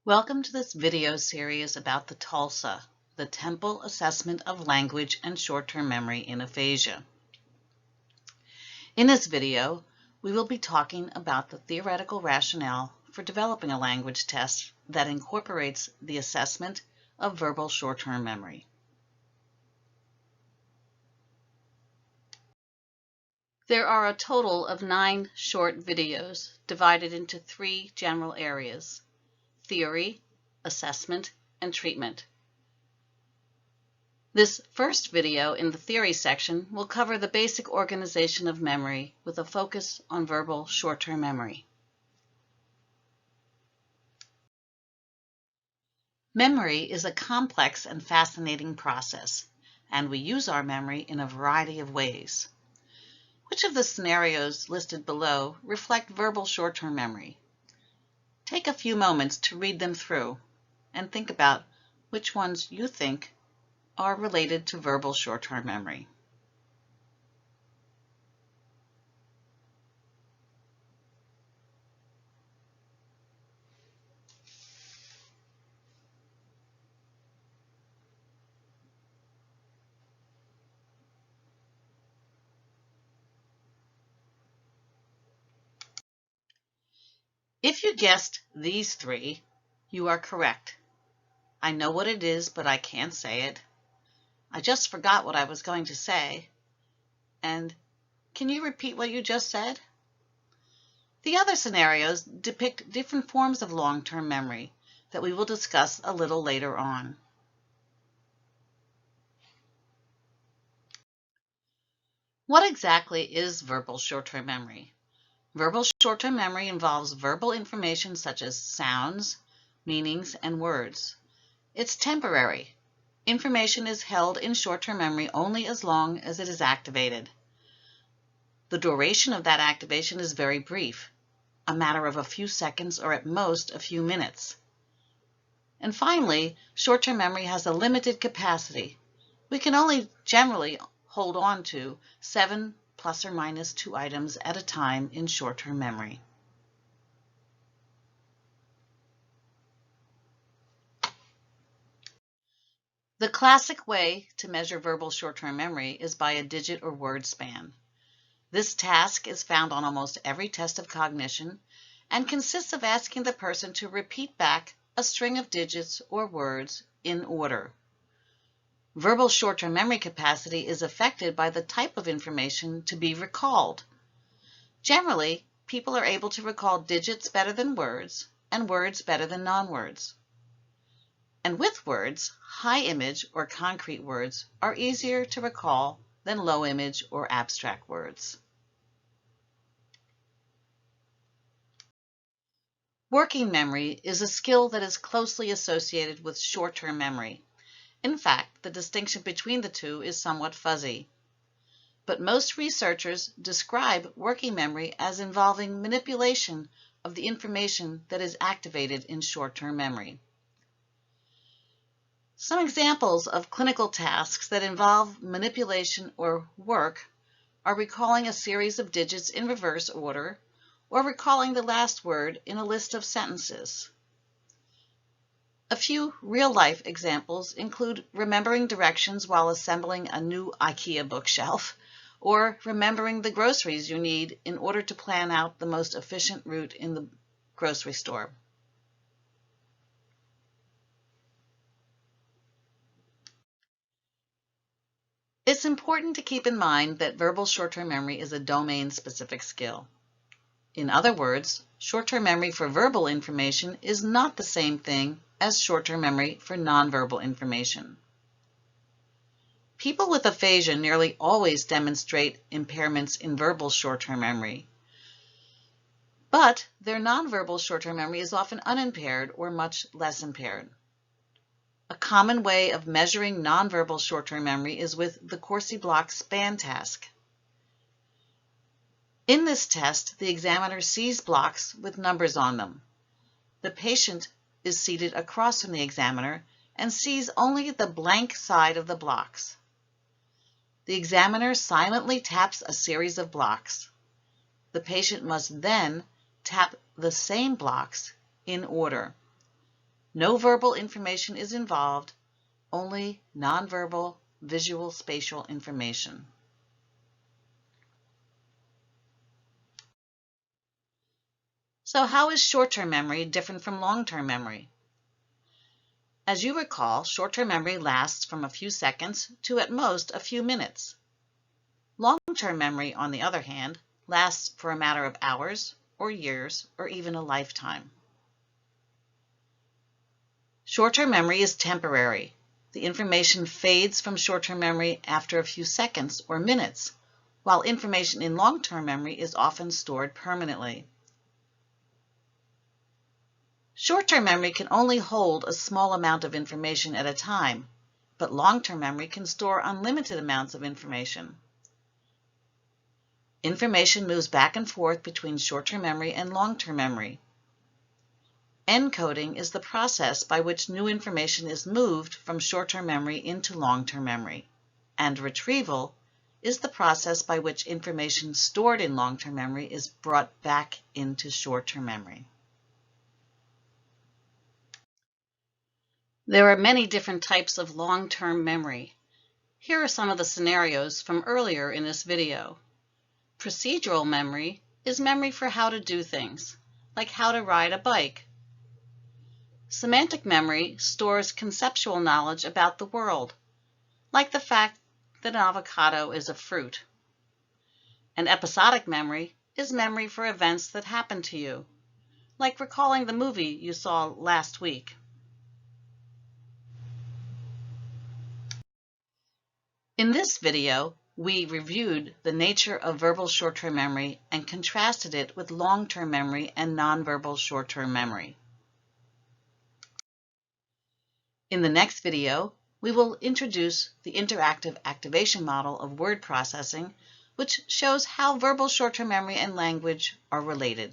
Welcome to this video series about the TALSA, the Temple Assessment of Language and Short-Term Memory in Aphasia. In this video, we will be talking about the theoretical rationale for developing a language test that incorporates the assessment of verbal short-term memory. There are a total of 9 short videos divided into 3 general areas: theory, assessment, and treatment. This first video in the theory section will cover the basic organization of memory with a focus on verbal short-term memory. Memory is a complex and fascinating process, and we use our memory in a variety of ways. Which of the scenarios listed below reflect verbal short-term memory? Take a few moments to read them through and think about which ones you think are related to verbal short-term memory. If you guessed these 3, you are correct. I know what it is, but I can't say it. I just forgot what I was going to say. And can you repeat what you just said? The other scenarios depict different forms of long-term memory that we will discuss a little later on. What exactly is verbal short-term memory? Verbal short-term memory involves verbal information such as sounds, meanings, and words. It's temporary. Information is held in short-term memory only as long as it is activated. The duration of that activation is very brief, a matter of a few seconds or at most a few minutes. And finally, short-term memory has a limited capacity. We can only generally hold on to 7 plus or minus 2 items at a time in short-term memory. The classic way to measure verbal short-term memory is by a digit or word span. This task is found on almost every test of cognition and consists of asking the person to repeat back a string of digits or words in order. Verbal short-term memory capacity is affected by the type of information to be recalled. Generally, people are able to recall digits better than words and words better than non-words. And with words, high image or concrete words are easier to recall than low image or abstract words. Working memory is a skill that is closely associated with short-term memory. In fact, the distinction between the two is somewhat fuzzy. But most researchers describe working memory as involving manipulation of the information that is activated in short-term memory. Some examples of clinical tasks that involve manipulation or work are recalling a series of digits in reverse order or recalling the last word in a list of sentences. A few real-life examples include remembering directions while assembling a new IKEA bookshelf, or remembering the groceries you need in order to plan out the most efficient route in the grocery store. It's important to keep in mind that verbal short-term memory is a domain-specific skill. In other words, short-term memory for verbal information is not the same thing as short-term memory for nonverbal information. People with aphasia nearly always demonstrate impairments in verbal short-term memory, but their nonverbal short-term memory is often unimpaired or much less impaired. A common way of measuring nonverbal short-term memory is with the Corsi-Block span task. In this test, the examiner sees blocks with numbers on them. The patient is seated across from the examiner and sees only the blank side of the blocks. The examiner silently taps a series of blocks. The patient must then tap the same blocks in order. No verbal information is involved, only nonverbal, visual, spatial information. So how is short-term memory different from long-term memory? As you recall, short-term memory lasts from a few seconds to at most a few minutes. Long-term memory, on the other hand, lasts for a matter of hours or years or even a lifetime. Short-term memory is temporary. The information fades from short-term memory after a few seconds or minutes, while information in long-term memory is often stored permanently. Short-term memory can only hold a small amount of information at a time, but long-term memory can store unlimited amounts of information. Information moves back and forth between short-term memory and long-term memory. Encoding is the process by which new information is moved from short-term memory into long-term memory, and retrieval is the process by which information stored in long-term memory is brought back into short-term memory. There are many different types of long-term memory. Here are some of the scenarios from earlier in this video. Procedural memory is memory for how to do things, like how to ride a bike. Semantic memory stores conceptual knowledge about the world, like the fact that an avocado is a fruit. And episodic memory is memory for events that happened to you, like recalling the movie you saw last week. In this video, we reviewed the nature of verbal short-term memory and contrasted it with long-term memory and nonverbal short-term memory. In the next video, we will introduce the interactive activation model of word processing, which shows how verbal short-term memory and language are related.